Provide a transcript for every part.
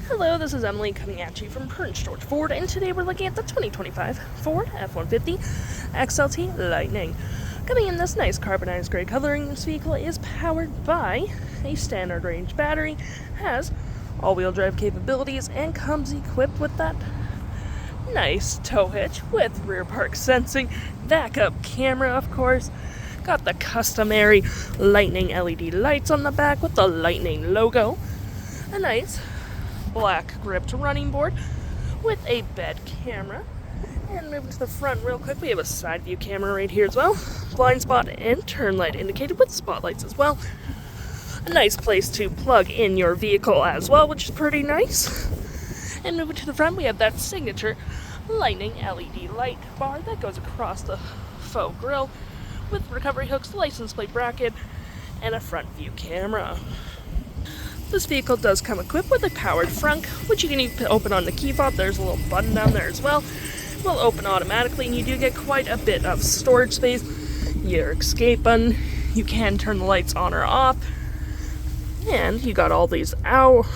Hello, this is Emily coming at you from Prince George Ford, and today we're looking at the 2025 Ford F-150 XLT Lightning. Coming in this nice carbonized gray coloring, this vehicle is powered by a standard range battery, has all-wheel drive capabilities, and comes equipped with that nice tow hitch with rear park sensing, backup camera, of course. Got the customary Lightning LED lights on the back with the Lightning logo. A nice black gripped running board with a bed camera. And moving to the front real quick, we have a side view camera right here as well. Blind spot and turn light indicated with spotlights as well. A nice place to plug in your vehicle as well, which is pretty nice. And moving to the front, we have that signature Lightning LED light bar that goes across the faux grille with recovery hooks, license plate bracket, and a front view camera. This vehicle does come equipped with a powered frunk, which you can open on the key fob. There's a little button down there as well. It will open automatically, and you do get quite a bit of storage space. Your escape button, you can turn the lights on or off, and you got all these outlets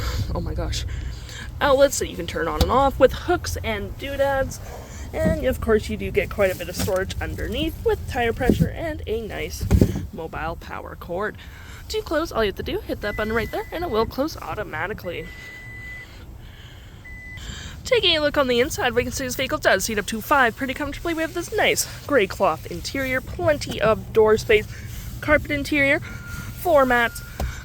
that you can turn on and off with hooks and doodads. And of course, you do get quite a bit of storage underneath with tire pressure and a nice mobile power cord. To close, all you have to do, hit that button right there, and it will close automatically. Taking a look on the inside, we can see this vehicle does seat up to 5 pretty comfortably. We have this nice gray cloth interior, plenty of door space, carpet interior, floor mats,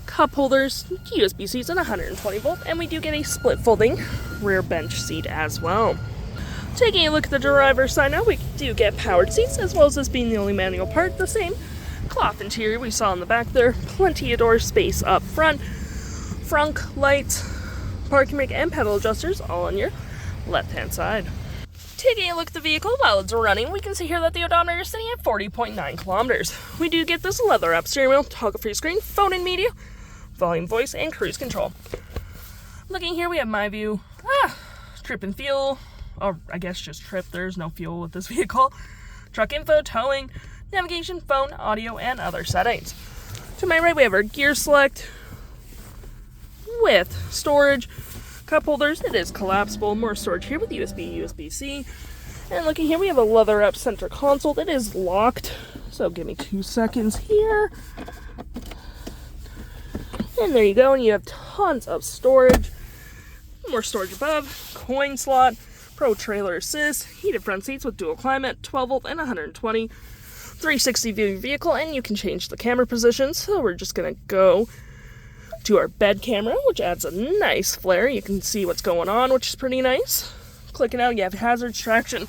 cup holders, USB seats, and 120 volt, and we do get a split folding rear bench seat as well. Taking a look at the driver's side now, we do get powered seats, as well as this being the only manual part, the same cloth interior we saw in the back there, plenty of door space up front, frunk, lights, parking brake, and pedal adjusters all on your left-hand side. Taking a look at the vehicle while it's running, we can see here that the odometer is sitting at 40.9 kilometers. We do get this leather-wrapped steering wheel, toggle-free screen, phone and media, volume, voice, and cruise control. Looking here, we have my view, trip and fuel, or I guess just trip, there's no fuel with this vehicle, truck info, towing, navigation, phone, audio, and other settings. To my right, we have our gear select with storage, cup holders. It is collapsible, more storage here with USB, USB-C. And looking here, we have a leather-wrapped center console. It is locked, so give me 2 seconds here. And there you go, and you have tons of storage. More storage above, coin slot, Pro Trailer Assist, heated front seats with dual climate, 12 volt and 120, 360 view of your vehicle, and you can change the camera position. So we're just going to go to our bed camera, which adds a nice flare. You can see what's going on, which is pretty nice. Clicking out, you have hazards, traction,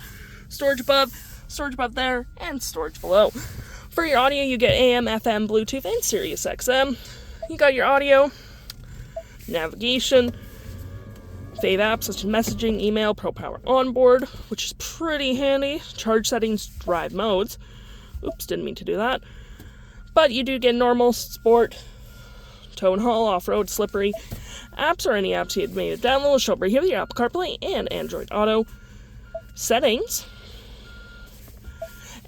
storage above there, and storage below. For your audio, you get AM, FM, Bluetooth, and SiriusXM. You got your audio, navigation, fave apps such as messaging, email, Pro Power Onboard, which is pretty handy, charge settings, drive modes. Oops, didn't mean to do that. But you do get normal, sport, tow and haul, off-road, slippery, apps or any apps you had made a download will show up right here with your Apple CarPlay and Android Auto, settings,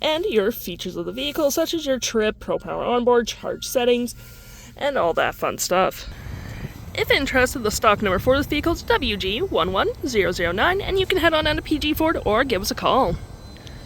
and your features of the vehicle such as your trip, Pro Power Onboard, charge settings, and all that fun stuff. If interested, the stock number for this vehicle is WG11009, and you can head on down to PG Ford or give us a call.